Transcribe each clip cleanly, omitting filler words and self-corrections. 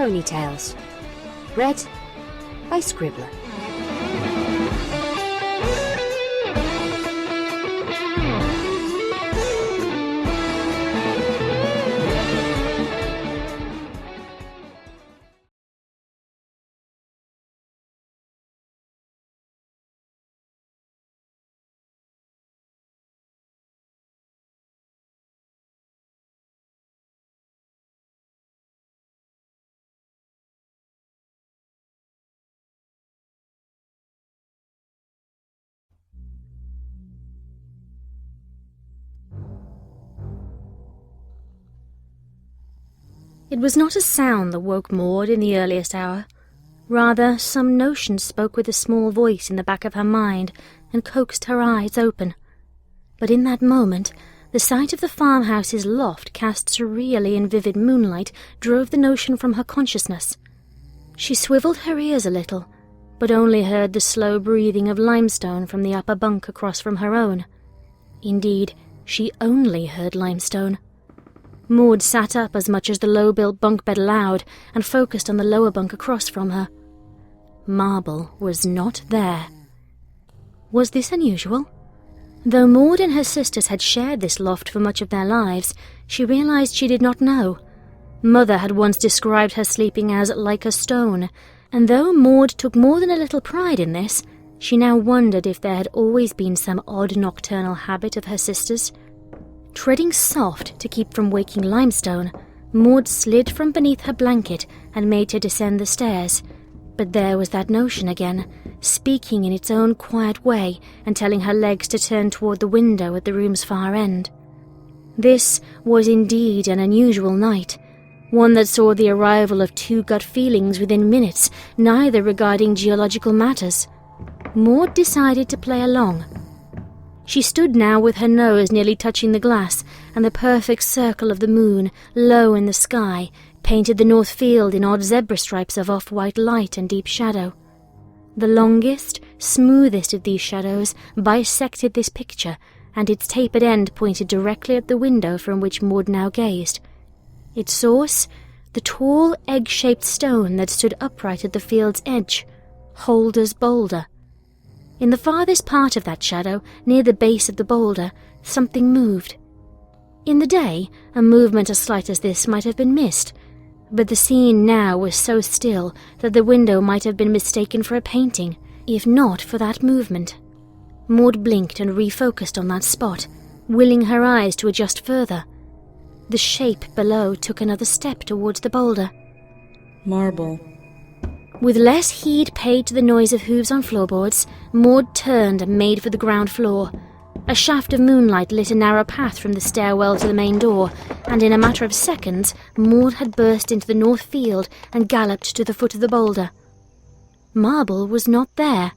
Ponytails. Read by Scribbler. It was not a sound that woke Maud in the earliest hour. Rather, some notion spoke with a small voice in the back of her mind and coaxed her eyes open. But in that moment, the sight of the farmhouse's loft cast surreally in vivid moonlight drove the notion from her consciousness. She swiveled her ears a little, but only heard the slow breathing of Limestone from the upper bunk across from her own. Indeed, she only heard Limestone. Maud sat up as much as the low-built bunk bed allowed and focused on the lower bunk across from her. Marble was not there. Was this unusual? Though Maud and her sisters had shared this loft for much of their lives, she realized she did not know. Mother had once described her sleeping as like a stone, and though Maud took more than a little pride in this, she now wondered if there had always been some odd nocturnal habit of her sisters. Treading soft to keep from waking Limestone, Maud slid from beneath her blanket and made to descend the stairs. But there was that notion again, speaking in its own quiet way and telling her legs to turn toward the window at the room's far end. This was indeed an unusual night, one that saw the arrival of two gut feelings within minutes, neither regarding geological matters. Maud decided to play along. She stood now with her nose nearly touching the glass, and the perfect circle of the moon, low in the sky, painted the north field in odd zebra stripes of off-white light and deep shadow. The longest, smoothest of these shadows bisected this picture, and its tapered end pointed directly at the window from which Maud now gazed. Its source, the tall, egg-shaped stone that stood upright at the field's edge, Holder's Boulder. In the farthest part of that shadow, near the base of the boulder, something moved. In the day, a movement as slight as this might have been missed, but the scene now was so still that the window might have been mistaken for a painting, if not for that movement. Maud blinked and refocused on that spot, willing her eyes to adjust further. The shape below took another step towards the boulder. Marble. With less heed paid to the noise of hooves on floorboards, Maud turned and made for the ground floor. A shaft of moonlight lit a narrow path from the stairwell to the main door, and in a matter of seconds, Maud had burst into the north field and galloped to the foot of the boulder. Marble was not there.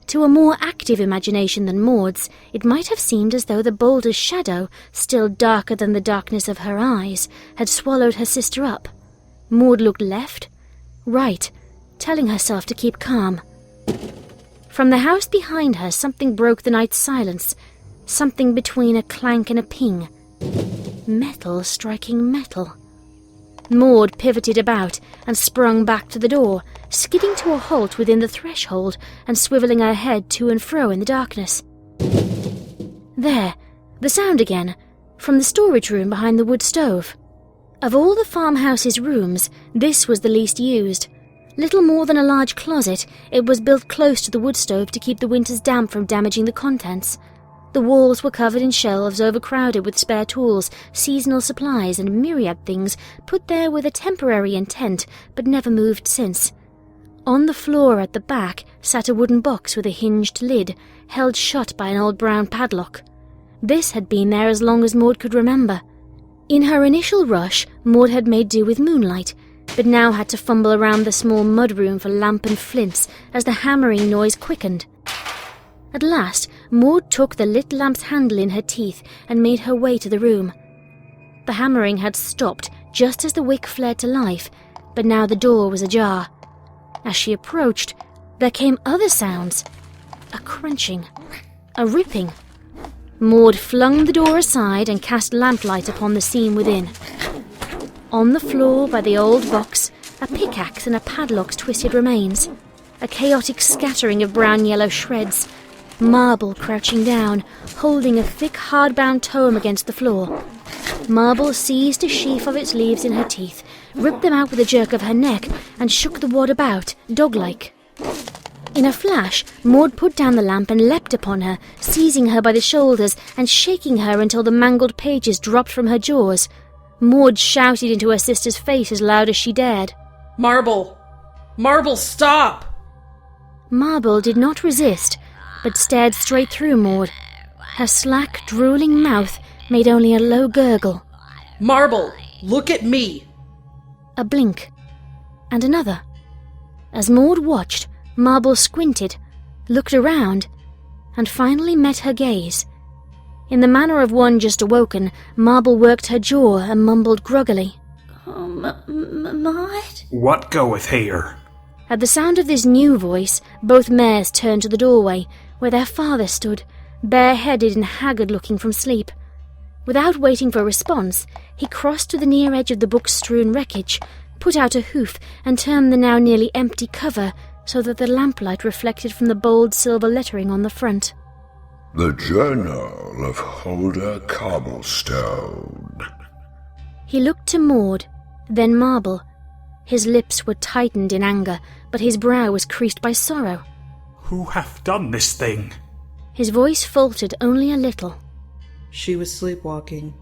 To a more active imagination than Maud's, it might have seemed as though the boulder's shadow, still darker than the darkness of her eyes, had swallowed her sister up. Maud looked left, right, telling herself to keep calm. From the house behind her, something broke the night's silence, something between a clank and a ping. Metal striking metal. Maud pivoted about and sprung back to the door, skidding to a halt within the threshold and swivelling her head to and fro in the darkness. There, the sound again, from the storage room behind the wood stove. Of all the farmhouse's rooms, this was the least used. Little more than a large closet, it was built close to the wood stove to keep the winter's damp from damaging the contents. The walls were covered in shelves overcrowded with spare tools, seasonal supplies, and myriad things put there with a temporary intent, but never moved since. On the floor at the back sat a wooden box with a hinged lid, held shut by an old brown padlock. This had been there as long as Maud could remember. In her initial rush, Maud had made do with moonlight, but now had to fumble around the small mudroom for lamp and flints as the hammering noise quickened. At last, Maud took the lit lamp's handle in her teeth and made her way to the room. The hammering had stopped just as the wick flared to life, but now the door was ajar. As she approached, there came other sounds. A crunching, a ripping. Maud flung the door aside and cast lamplight upon the scene within. On the floor by the old box, a pickaxe and a padlock's twisted remains, a chaotic scattering of brown-yellow shreds, Marble crouching down, holding a thick hardbound tome against the floor. Marble seized a sheaf of its leaves in her teeth, ripped them out with a jerk of her neck, and shook the wad about, dog-like. In a flash, Maud put down the lamp and leapt upon her, seizing her by the shoulders and shaking her until the mangled pages dropped from her jaws. Maud shouted into her sister's face as loud as she dared. Marble! Marble, stop! Marble did not resist, but stared straight through Maud. Her slack, drooling mouth made only a low gurgle. Marble, look at me! A blink, and another. As Maud watched, Marble squinted, looked around, and finally met her gaze. In the manner of one just awoken, Marble worked her jaw and mumbled groggily. Maud? What goeth here? At the sound of this new voice, both mares turned to the doorway, where their father stood, bareheaded and haggard-looking from sleep. Without waiting for a response, he crossed to the near edge of the book-strewn wreckage, put out a hoof, and turned the now nearly empty cover so that the lamplight reflected from the bold silver lettering on the front. The Journal of Holder Cobblestone. He looked to Maud, then Marble. His lips were tightened in anger, but his brow was creased by sorrow. Who hath done this thing? His voice faltered only a little. She was sleepwalking.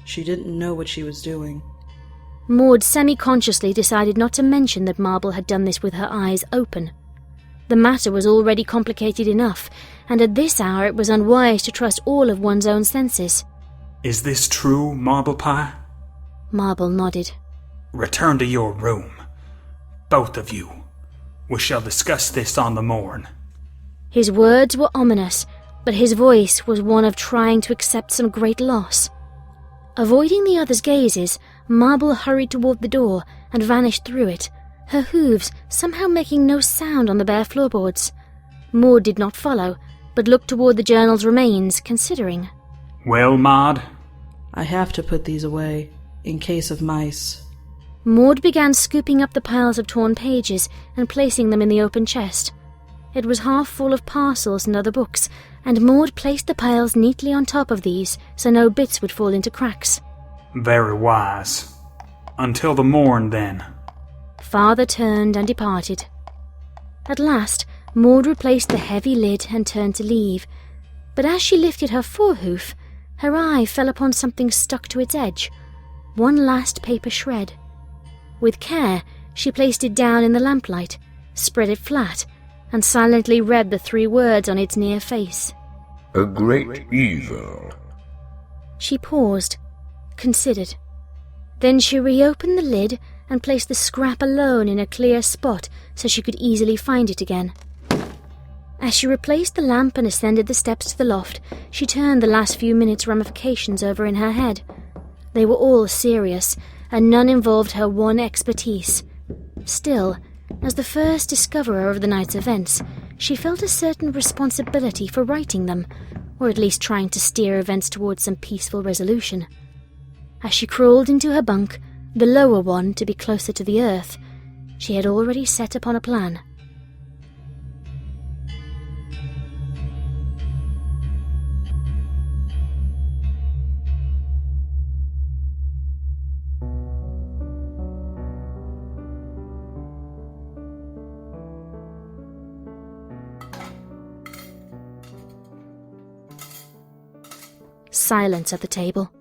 She didn't know what she was doing. Maud semi-consciously decided not to mention that Marble had done this with her eyes open. The matter was already complicated enough, and at this hour it was unwise to trust all of one's own senses. Is this true, Marble Pie? Marble nodded. Return to your room. Both of you. We shall discuss this on the morn. His words were ominous, but his voice was one of trying to accept some great loss. Avoiding the others' gazes, Marble hurried toward the door and vanished through it, her hooves somehow making no sound on the bare floorboards. Maud did not follow, but looked toward the journal's remains, considering. Well, Maud? I have to put these away, in case of mice. Maud began scooping up the piles of torn pages and placing them in the open chest. It was half full of parcels and other books, and Maud placed the piles neatly on top of these so no bits would fall into cracks. Very wise. Until the morn, then. Father turned and departed. At last, Maud replaced the heavy lid and turned to leave, but as she lifted her forehoof, her eye fell upon something stuck to its edge, one last paper shred. With care, she placed it down in the lamplight, spread it flat, and silently read the 3 words on its near face. A great evil. She paused, considered. Then she reopened the lid and placed the scrap alone in a clear spot so she could easily find it again. As she replaced the lamp and ascended the steps to the loft, she turned the last few minutes' ramifications over in her head. They were all serious, and none involved her one expertise. Still, as the first discoverer of the night's events, she felt a certain responsibility for writing them, or at least trying to steer events towards some peaceful resolution. As she crawled into her bunk, the lower one to be closer to the earth, she had already set upon a plan. Silence at the table.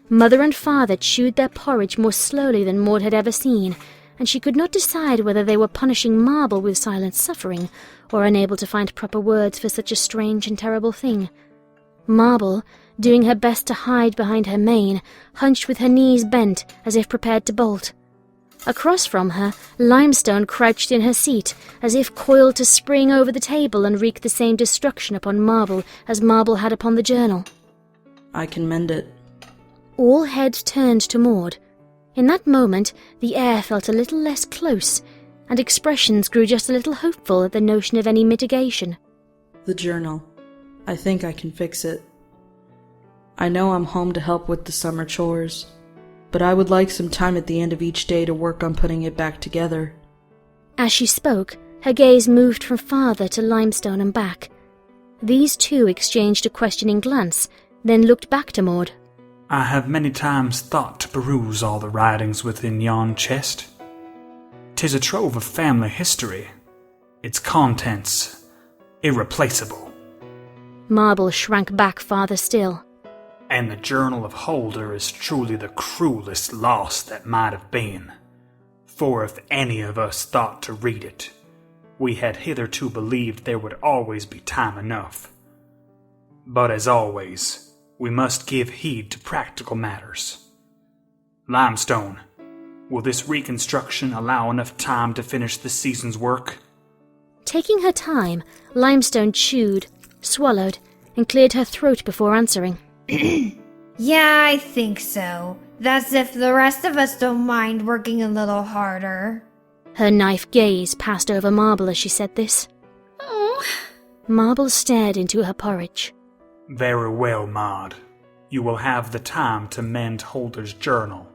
Mother and father chewed their porridge more slowly than Maud had ever seen, and she could not decide whether they were punishing Marble with silent suffering, or unable to find proper words for such a strange and terrible thing. Marble, doing her best to hide behind her mane, hunched with her knees bent as if prepared to bolt. Across from her, Limestone crouched in her seat, as if coiled to spring over the table and wreak the same destruction upon Marble as Marble had upon the journal. I can mend it. All heads turned to Maud. In that moment, the air felt a little less close, and expressions grew just a little hopeful at the notion of any mitigation. The journal. I think I can fix it. I know I'm home to help with the summer chores. but I would like some time at the end of each day to work on putting it back together. As she spoke, her gaze moved from father to Limestone and back. These two exchanged a questioning glance, then looked back to Maud. I have many times thought to peruse all the writings within yon chest. 'Tis a trove of family history, its contents irreplaceable. Marble shrank back farther still. And the Journal of Holder is truly the cruelest loss that might have been. For if any of us thought to read it, we had hitherto believed there would always be time enough. But as always, we must give heed to practical matters. Limestone, will this reconstruction allow enough time to finish this season's work? Taking her time, Limestone chewed, swallowed, and cleared her throat before answering. Yeah, I think so. That's if the rest of us don't mind working a little harder. Her knife gaze passed over Marble as she said this. Oh. Marble stared into her porridge. Very well, Maud. You will have the time to mend Holder's journal.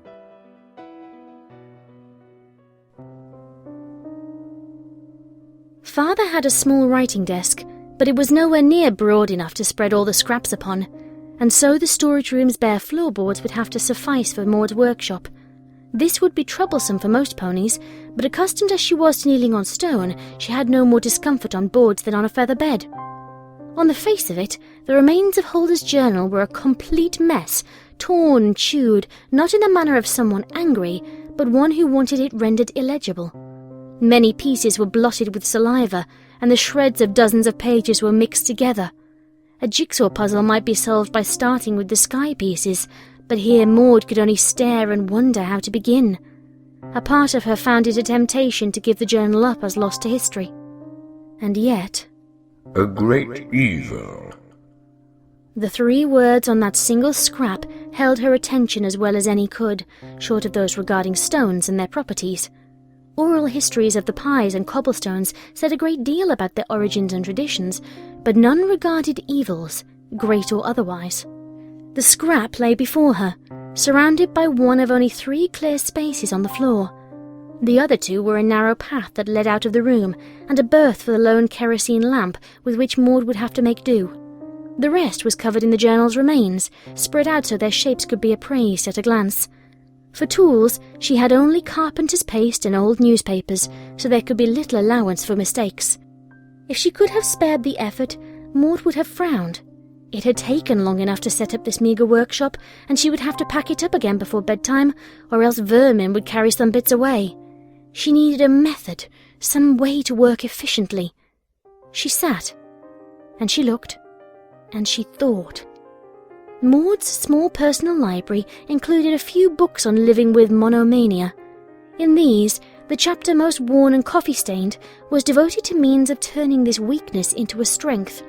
Father had a small writing desk, but it was nowhere near broad enough to spread all the scraps upon, and so the storage room's bare floorboards would have to suffice for Maud's workshop. This would be troublesome for most ponies, but accustomed as she was to kneeling on stone, she had no more discomfort on boards than on a feather bed. On the face of it, the remains of Holder's journal were a complete mess, torn and chewed, not in the manner of someone angry, but one who wanted it rendered illegible. Many pieces were blotted with saliva, and the shreds of dozens of pages were mixed together. A jigsaw puzzle might be solved by starting with the sky pieces, but here Maud could only stare and wonder how to begin. A part of her found it a temptation to give the journal up as lost to history. And yet... A great evil. The 3 words on that single scrap held her attention as well as any could, short of those regarding stones and their properties. Oral histories of the pies and cobblestones said a great deal about their origins and traditions, but none regarded evils, great or otherwise. The scrap lay before her, surrounded by one of only 3 clear spaces on the floor. The other 2 were a narrow path that led out of the room, and a berth for the lone kerosene lamp with which Maud would have to make do. The rest was covered in the journal's remains, spread out so their shapes could be appraised at a glance. For tools, she had only carpenter's paste and old newspapers, so there could be little allowance for mistakes. If she could have spared the effort, Maud would have frowned. It had taken long enough to set up this meagre workshop, and she would have to pack it up again before bedtime, or else vermin would carry some bits away. She needed a method, some way to work efficiently. She sat, and she looked, and she thought. Maud's small personal library included a few books on living with monomania. In these, the chapter most worn and coffee-stained was devoted to means of turning this weakness into a strength.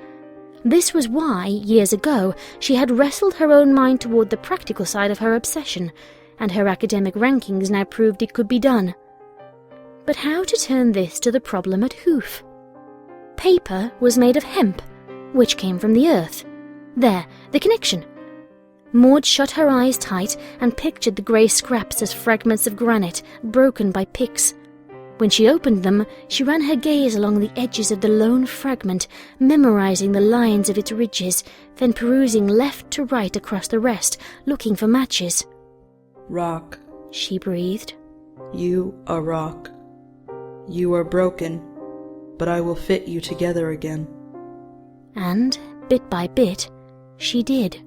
This was why, years ago, she had wrestled her own mind toward the practical side of her obsession, and her academic rankings now proved it could be done. But how to turn this to the problem at hoof? Paper was made of hemp, which came from the earth. There, the connection. Maud shut her eyes tight and pictured the grey scraps as fragments of granite, broken by picks. When she opened them, she ran her gaze along the edges of the lone fragment, memorizing the lines of its ridges, then perusing left to right across the rest, looking for matches. Rock. She breathed. You are rock. You are broken, but I will fit you together again. And, bit by bit, she did.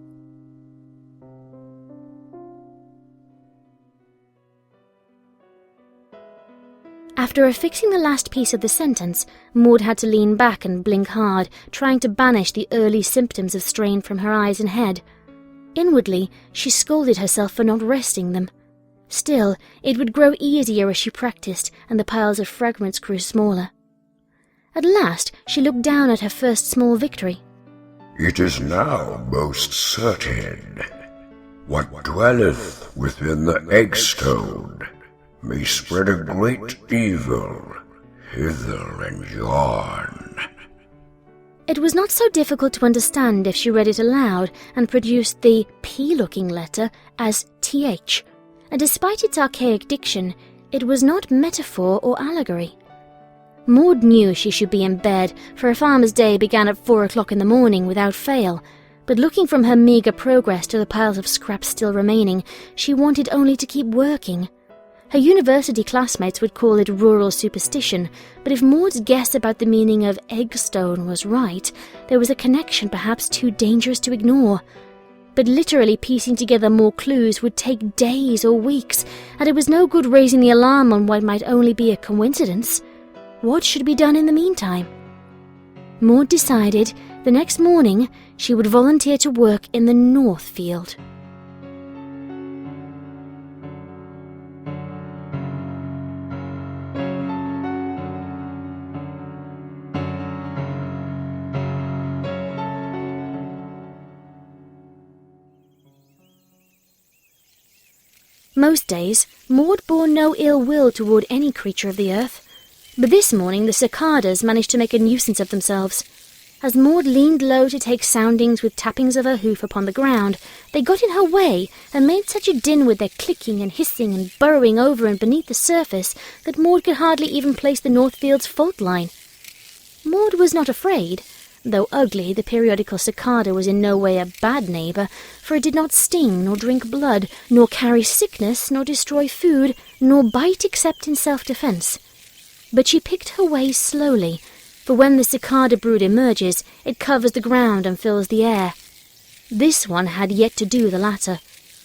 After affixing the last piece of the sentence, Maud had to lean back and blink hard, trying to banish the early symptoms of strain from her eyes and head. Inwardly, she scolded herself for not resting them. Still, it would grow easier as she practiced, and the piles of fragments grew smaller. At last, she looked down at her first small victory. It is now most certain. What dwelleth within the eggstone may spread a great evil hither and yon. It was not so difficult to understand if she read it aloud and produced the P-looking letter as TH, and despite its archaic diction, it was not metaphor or allegory. Maud knew she should be in bed, for a farmer's day began at 4 o'clock in the morning without fail, but looking from her meagre progress to the piles of scraps still remaining, she wanted only to keep working. Her university classmates would call it rural superstition, but if Maud's guess about the meaning of eggstone was right, there was a connection perhaps too dangerous to ignore. But literally piecing together more clues would take days or weeks, and it was no good raising the alarm on what might only be a coincidence. What should be done in the meantime? Maud decided the next morning she would volunteer to work in the North Field. Most days, Maud bore no ill will toward any creature of the earth, but this morning the cicadas managed to make a nuisance of themselves. As Maud leaned low to take soundings with tappings of her hoof upon the ground, they got in her way and made such a din with their clicking and hissing and burrowing over and beneath the surface that Maud could hardly even place the Northfield's fault line. Maud was not afraid. Though ugly, the periodical cicada was in no way a bad neighbour, for it did not sting, nor drink blood, nor carry sickness, nor destroy food, nor bite except in self-defence. But she picked her way slowly, for when the cicada brood emerges, it covers the ground and fills the air. This one had yet to do the latter.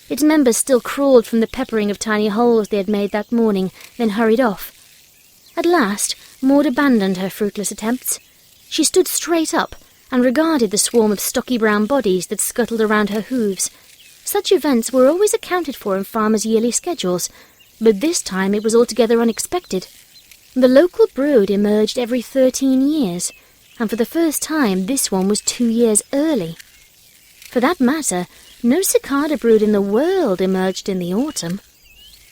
Its members still crawled from the peppering of tiny holes they had made that morning, then hurried off. At last, Maud abandoned her fruitless attempts. She stood straight up and regarded the swarm of stocky brown bodies that scuttled around her hooves. Such events were always accounted for in farmers' yearly schedules, but this time it was altogether unexpected. The local brood emerged every 13 years, and for the first time this one was 2 years early. For that matter, no cicada brood in the world emerged in the autumn.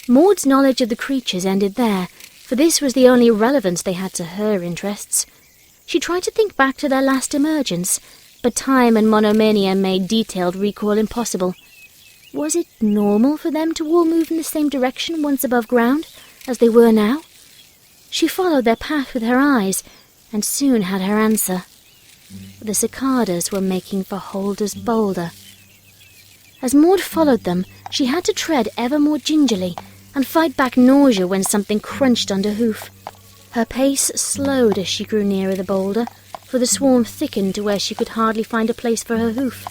Maud's knowledge of the creatures ended there, for this was the only relevance they had to her interests. She tried to think back to their last emergence, but time and monomania made detailed recall impossible. Was it normal for them to all move in the same direction once above ground, as they were now? She followed their path with her eyes, and soon had her answer. The cicadas were making for Holder's Boulder. As Maud followed them, she had to tread ever more gingerly, and fight back nausea when something crunched under hoof. Her pace slowed as she grew nearer the boulder, for the swarm thickened to where she could hardly find a place for her hoof.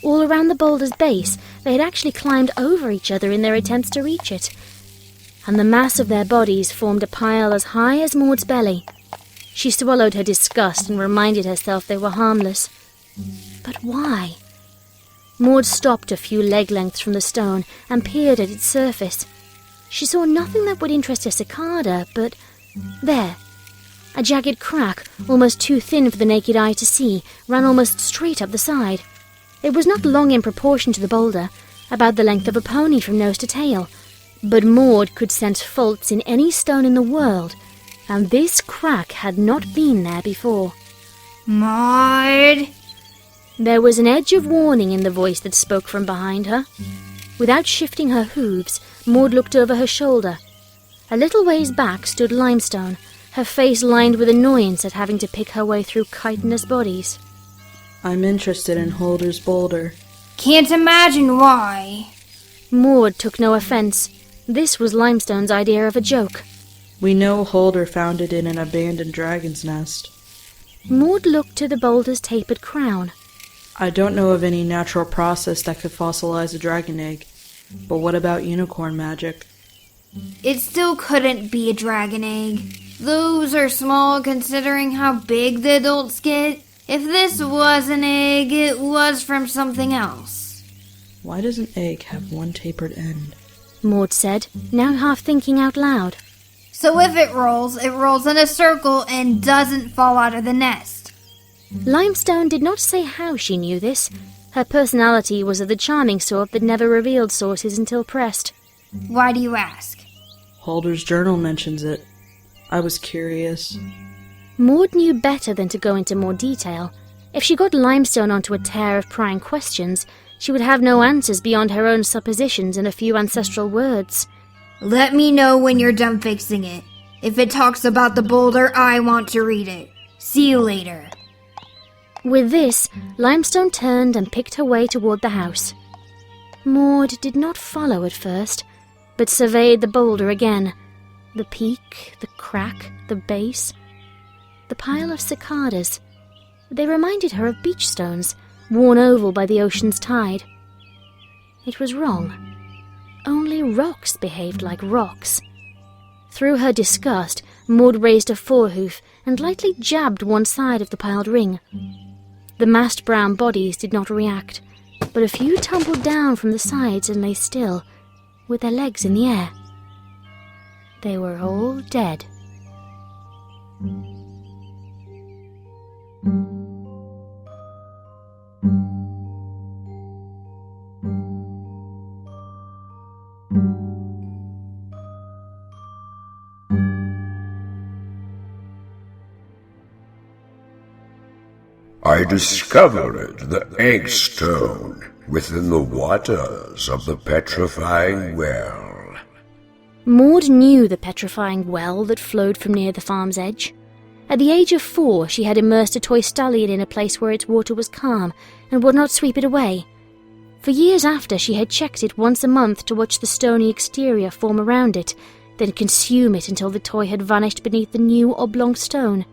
All around the boulder's base, they had actually climbed over each other in their attempts to reach it, and the mass of their bodies formed a pile as high as Maud's belly. She swallowed her disgust and reminded herself they were harmless. But why? Maud stopped a few leg lengths from the stone and peered at its surface. She saw nothing that would interest a cicada, but there, a jagged crack, almost too thin for the naked eye to see, ran almost straight up the side. It was not long in proportion to the boulder, about the length of a pony from nose to tail, but Maud could sense faults in any stone in the world, and this crack had not been there before. Maud! There was an edge of warning in the voice that spoke from behind her. Without shifting her hooves, Maud looked over her shoulder. A little ways back stood Limestone, her face lined with annoyance at having to pick her way through chitinous bodies. I'm interested in Holder's Boulder. Can't imagine why. Maud took no offence. This was Limestone's idea of a joke. We know Holder found it in an abandoned dragon's nest. Maud looked to the boulder's tapered crown. I don't know of any natural process that could fossilize a dragon egg, but what about unicorn magic? It still couldn't be a dragon egg. Those are small considering how big the adults get. If this was an egg, it was from something else. Why does an egg have one tapered end? Maud said, now half thinking out loud. So if it rolls in a circle and doesn't fall out of the nest. Limestone did not say how she knew this. Her personality was of the charming sort that never revealed sources until pressed. Why do you ask? Holder's journal mentions it. I was curious. Maud knew better than to go into more detail. If she got Limestone onto a tear of prying questions, she would have no answers beyond her own suppositions and a few ancestral words. Let me know when you're done fixing it. If it talks about the boulder, I want to read it. See you later. With this, Limestone turned and picked her way toward the house. Maud did not follow at first, but surveyed the boulder again. The peak, the crack, the base, the pile of cicadas. They reminded her of beach stones, worn oval by the ocean's tide. It was wrong. Only rocks behaved like rocks. Through her disgust, Maud raised a forehoof and lightly jabbed one side of the piled ring. The massed brown bodies did not react, but a few tumbled down from the sides and lay still, with their legs in the air. They were all dead. I discovered the Eggstone within the waters of the petrifying well. Maud knew the petrifying well that flowed from near the farm's edge. At the age of 4, she had immersed a toy stallion in a place where its water was calm and would not sweep it away. For years after, she had checked it once a month to watch the stony exterior form around it, then consume it until the toy had vanished beneath the new oblong stone.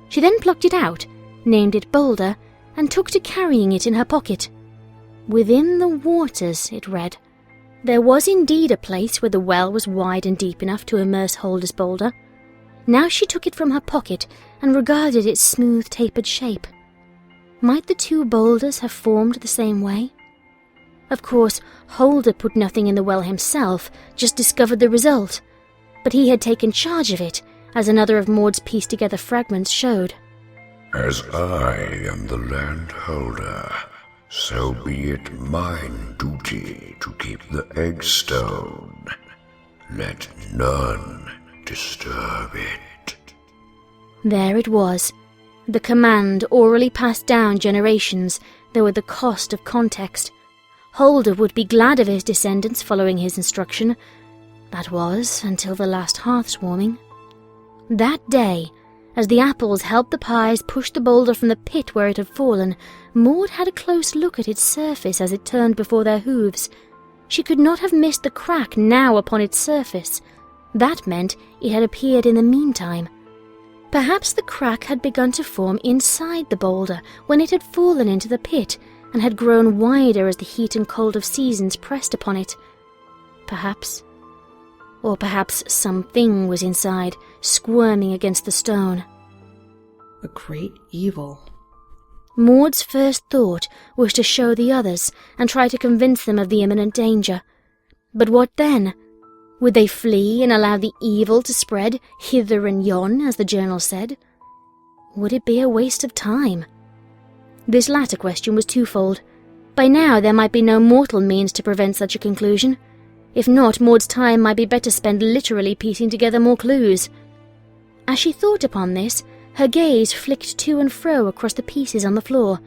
She then plucked it out, named it Boulder, and took to carrying it in her pocket. Within the waters, it read. There was indeed a place where the well was wide and deep enough to immerse Holder's boulder. Now she took it from her pocket and regarded its smooth, tapered shape. Might the two boulders have formed the same way? Of course, Holder put nothing in the well himself, just discovered the result. But he had taken charge of it, as another of Maud's pieced-together fragments showed. As I am the landholder, so be it mine duty to keep the Eggstone. Let none disturb it. There it was, the command orally passed down generations, though at the cost of context. Holder would be glad of his descendants following his instruction. That was until the last hearth's warming. That day, as the apples helped the pies push the boulder from the pit where it had fallen, Maud had a close look at its surface as it turned before their hooves. She could not have missed the crack now upon its surface. That meant it had appeared in the meantime. Perhaps the crack had begun to form inside the boulder when it had fallen into the pit and had grown wider as the heat and cold of seasons pressed upon it. Perhaps. Or perhaps something was inside, squirming against the stone. A great evil. Maud's first thought was to show the others and try to convince them of the imminent danger. But what then? Would they flee and allow the evil to spread hither and yon, as the journal said? Would it be a waste of time? This latter question was twofold. By now there might be no mortal means to prevent such a conclusion. If not, Maud's time might be better spent literally piecing together more clues. As she thought upon this, her gaze flicked to and fro across the pieces on the floor.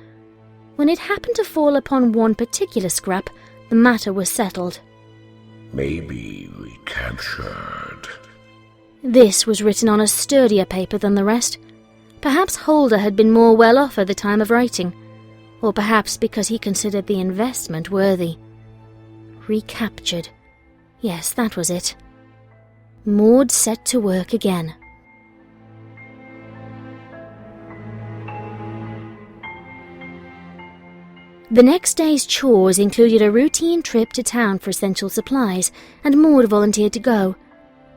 When it happened to fall upon one particular scrap, the matter was settled. Maybe recaptured. This was written on a sturdier paper than the rest. Perhaps Holder had been more well off at the time of writing, or perhaps because he considered the investment worthy. Recaptured. Yes, that was it. Maud set to work again. The next day's chores included a routine trip to town for essential supplies, and Maud volunteered to go.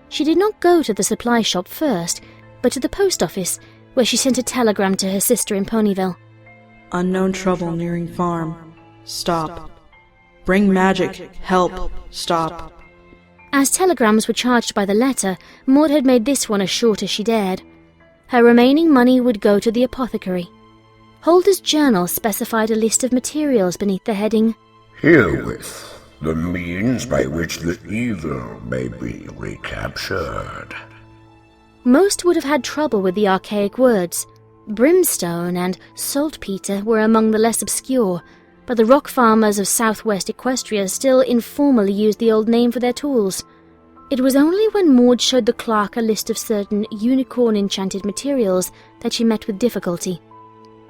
She did not go to the supply shop first, but to the post office, where she sent a telegram to her sister in Ponyville. Unknown trouble nearing farm. Stop. Bring magic. Help. Stop. As telegrams were charged by the letter, Maud had made this one as short as she dared. Her remaining money would go to the apothecary. Holder's journal specified a list of materials beneath the heading, Herewith, the means by which the evil may be recaptured. Most would have had trouble with the archaic words. Brimstone and saltpeter were among the less obscure, but the rock farmers of southwest Equestria still informally used the old name for their tools. It was only when Maud showed the clerk a list of certain unicorn-enchanted materials that she met with difficulty.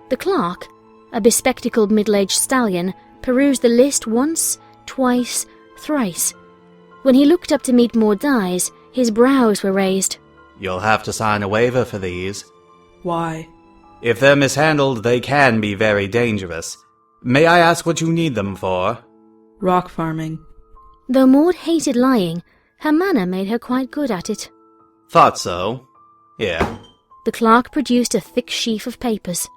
The clerk, a bespectacled middle-aged stallion, perused the list once, twice, thrice. When he looked up to meet Maud's eyes, his brows were raised. You'll have to sign a waiver for these. Why? If they're mishandled, they can be very dangerous. May I ask what you need them for? Rock farming. Though Maud hated lying, her manner made her quite good at it. Thought so. Here. The clerk produced a thick sheaf of papers.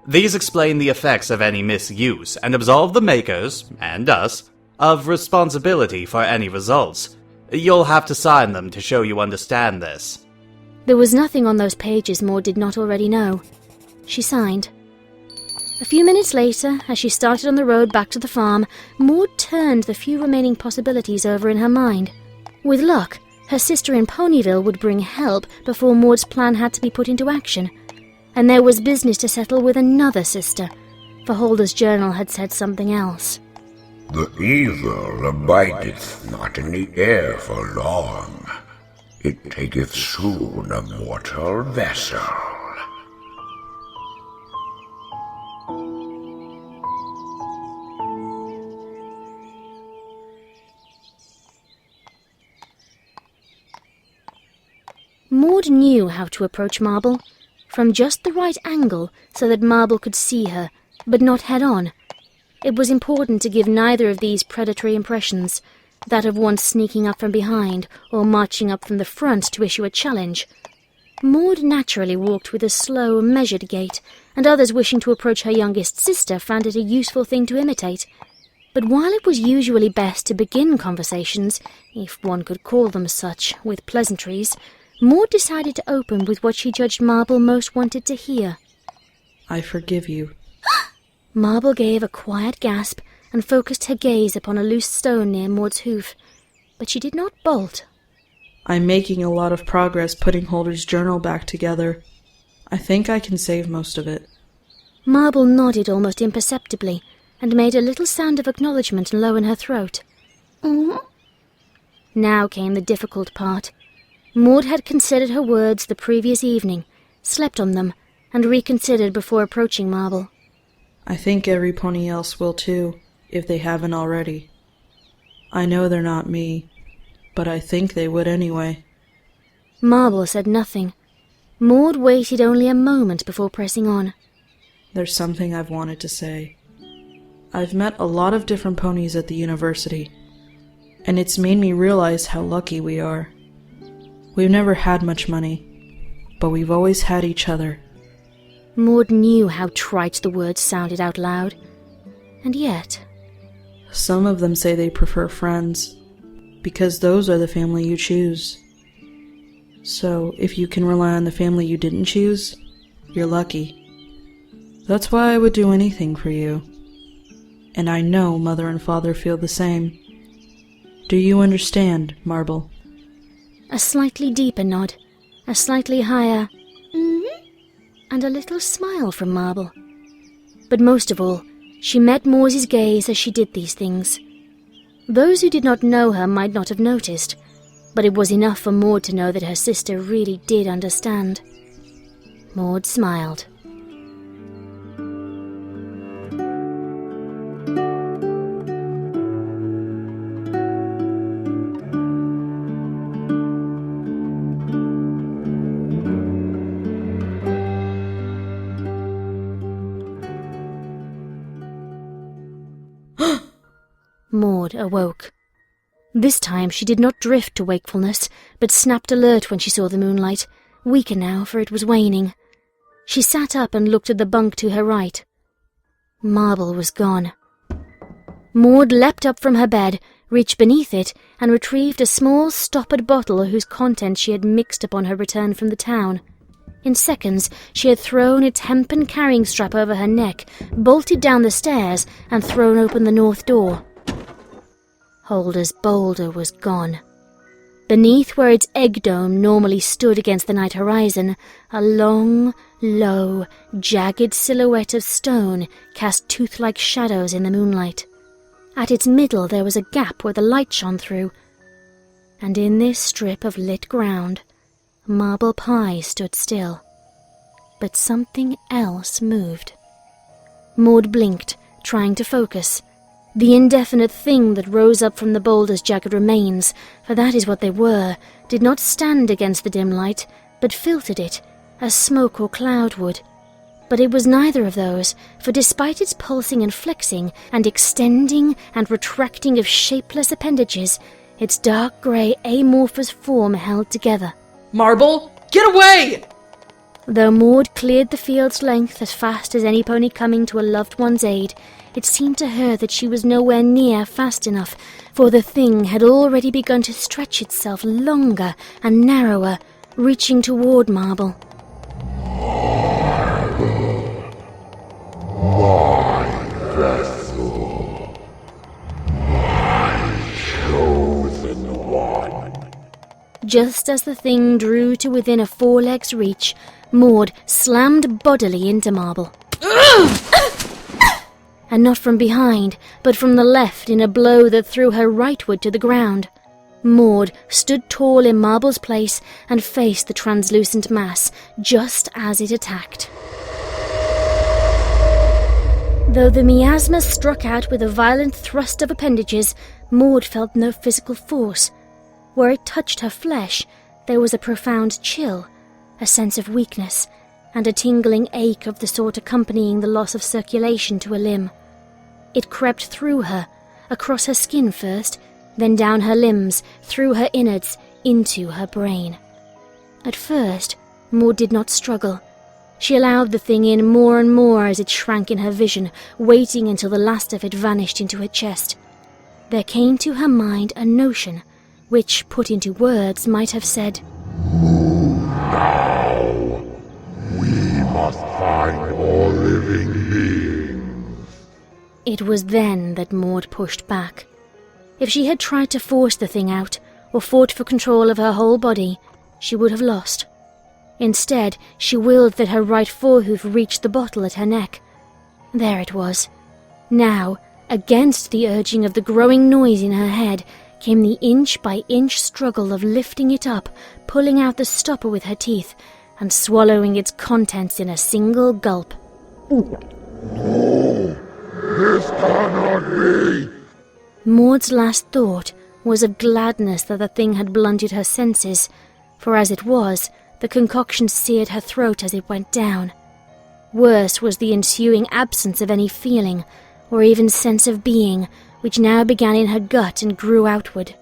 These explain the effects of any misuse and absolve the makers, and us, of responsibility for any results. You'll have to sign them to show you understand this. There was nothing on those pages Maud did not already know. She signed. A few minutes later, as she started on the road back to the farm, Maud turned the few remaining possibilities over in her mind. With luck, her sister in Ponyville would bring help before Maud's plan had to be put into action. And there was business to settle with another sister, for Holder's journal had said something else. The evil abideth not in the air for long. It taketh soon a mortal vessel. Maud knew how to approach Marble, from just the right angle so that Marble could see her, but not head-on. It was important to give neither of these predatory impressions, that of one sneaking up from behind or marching up from the front to issue a challenge. Maud naturally walked with a slow, measured gait, and others wishing to approach her youngest sister found it a useful thing to imitate. But while it was usually best to begin conversations, if one could call them such, with pleasantries, Maud decided to open with what she judged Marble most wanted to hear. I forgive you. Marble gave a quiet gasp and focused her gaze upon a loose stone near Maud's hoof, but she did not bolt. I'm making a lot of progress putting Holder's journal back together. I think I can save most of it. Marble nodded almost imperceptibly and made a little sound of acknowledgement low in her throat. Now came the difficult part. Maud had considered her words the previous evening, slept on them, and reconsidered before approaching Marble. I think every pony else will too, if they haven't already. I know they're not me, but I think they would anyway. Marble said nothing. Maud waited only a moment before pressing on. There's something I've wanted to say. I've met a lot of different ponies at the university, and it's made me realize how lucky we are. We've never had much money, but we've always had each other. Maud knew how trite the words sounded out loud, and yet... Some of them say they prefer friends, because those are the family you choose. So, if you can rely on the family you didn't choose, you're lucky. That's why I would do anything for you. And I know Mother and Father feel the same. Do you understand, Marble? A slightly deeper nod, a slightly higher and a little smile from Marble. But most of all, she met Maws's gaze as she did these things. Those who did not know her might not have noticed, but it was enough for Maud to know that her sister really did understand. Maud smiled. Maud awoke. This time she did not drift to wakefulness, but snapped alert when she saw the moonlight, weaker now, for it was waning. She sat up and looked at the bunk to her right. Marble was gone. Maud leapt up from her bed, reached beneath it, and retrieved a small stoppered bottle whose contents she had mixed upon her return from the town. In seconds she had thrown its hempen carrying strap over her neck, bolted down the stairs, and thrown open the north door. Holder's Boulder was gone. Beneath where its egg dome normally stood against the night horizon, a long, low, jagged silhouette of stone cast tooth-like shadows in the moonlight. At its middle there was a gap where the light shone through, and in this strip of lit ground, Marble Pie stood still. But something else moved. Maud blinked, trying to focus. The indefinite thing that rose up from the boulder's jagged remains, for that is what they were, did not stand against the dim light, but filtered it, as smoke or cloud would. But it was neither of those, for despite its pulsing and flexing, and extending and retracting of shapeless appendages, its dark grey amorphous form held together. Marble, get away! Though Maud cleared the field's length as fast as any pony coming to a loved one's aid, it seemed to her that she was nowhere near fast enough, for the thing had already begun to stretch itself longer and narrower, reaching toward Marble. My vessel, my chosen one. Just as the thing drew to within a foreleg's reach, Maud slammed bodily into Marble. And not from behind, but from the left in a blow that threw her rightward to the ground. Maud stood tall in Marble's place and faced the translucent mass, just as it attacked. Though the miasma struck out with a violent thrust of appendages, Maud felt no physical force. Where it touched her flesh, there was a profound chill, a sense of weakness, and a tingling ache of the sort accompanying the loss of circulation to a limb. It crept through her, across her skin first, then down her limbs, through her innards, into her brain. At first, Maud did not struggle. She allowed the thing in more and more as it shrank in her vision, waiting until the last of it vanished into her chest. There came to her mind a notion, which, put into words, might have said, Now, we must find more living beings. It was then that Maud pushed back. If she had tried to force the thing out, or fought for control of her whole body, she would have lost. Instead, she willed that her right forehoof reach the bottle at her neck. There it was. Now, against the urging of the growing noise in her head, came the inch-by-inch struggle of lifting it up, pulling out the stopper with her teeth, and swallowing its contents in a single gulp. No, this cannot be. Maud's last thought was of gladness that the thing had blunted her senses, for as it was, the concoction seared her throat as it went down. Worse was the ensuing absence of any feeling, or even sense of being, which now began in her gut and grew outward.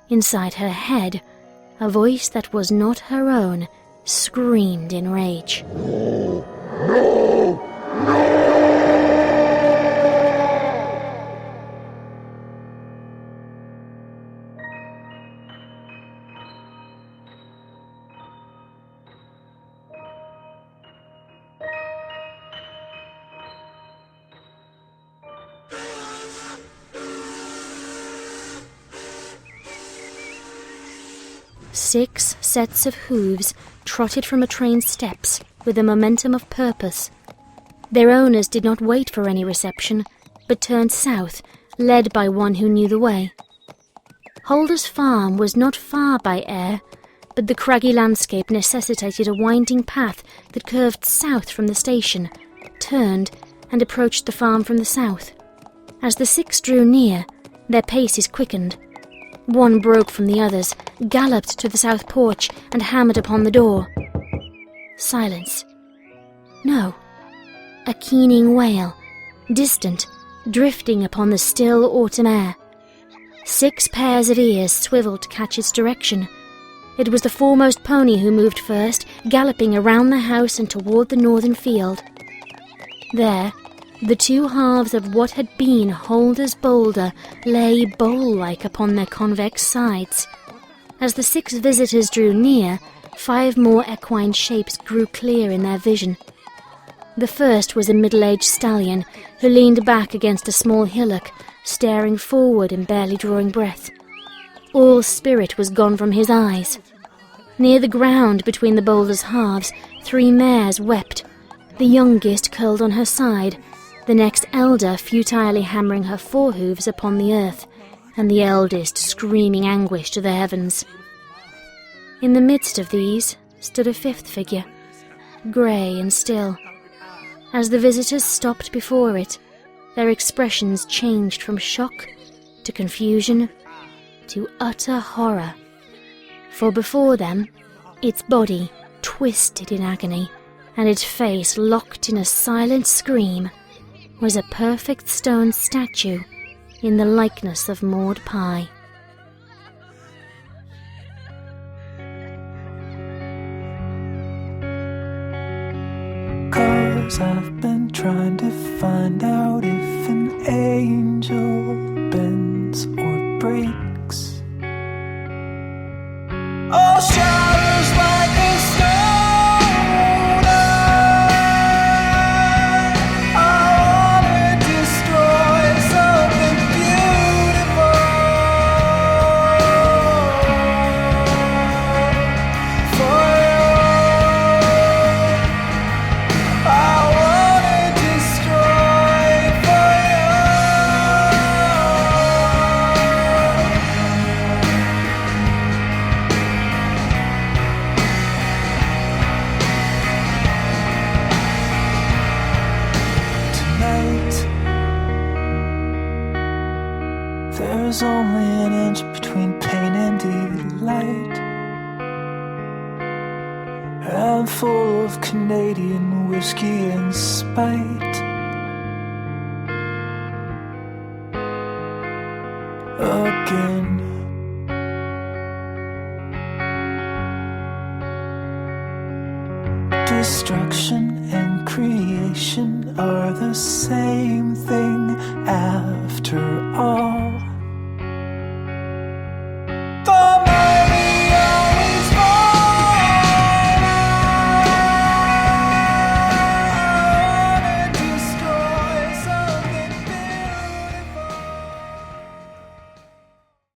Inside her head, a voice that was not her own screamed in rage. No, no, no! 6 sets of hooves trotted from a train's steps with the momentum of purpose. Their owners did not wait for any reception, but turned south, led by one who knew the way. Holder's farm was not far by air, but the craggy landscape necessitated a winding path that curved south from the station, turned, and approached the farm from the south. As the 6 drew near, their paces quickened. One broke from the others, galloped to the south porch, and hammered upon the door. Silence. No. A keening wail, distant, drifting upon the still autumn air. 6 pairs of ears swiveled to catch its direction. It was the foremost pony who moved first, galloping around the house and toward the northern field. There, the 2 halves of what had been Holder's Boulder lay bowl-like upon their convex sides. As the 6 visitors drew near, 5 more equine shapes grew clear in their vision. The first was a middle-aged stallion who leaned back against a small hillock, staring forward and barely drawing breath. All spirit was gone from his eyes. Near the ground between the boulder's halves, 3 mares wept, the youngest curled on her side, the next elder futilely hammering her forehoofs upon the earth, and the eldest screaming anguish to the heavens. In the midst of these stood a 5th figure, grey and still. As the visitors stopped before it, their expressions changed from shock to confusion to utter horror. For before them, its body twisted in agony, and its face locked in a silent scream, was a perfect stone statue in the likeness of Maud Pye. Cause I've been trying to find out if an angel bends or breaks. All shadows like a stone. I wanna destroy something beautiful for you. I wanna destroy for there's only an inch between pain and delight. I'm full of Canadian whiskey and spite. Again. Destruction and creation are the same thing after all.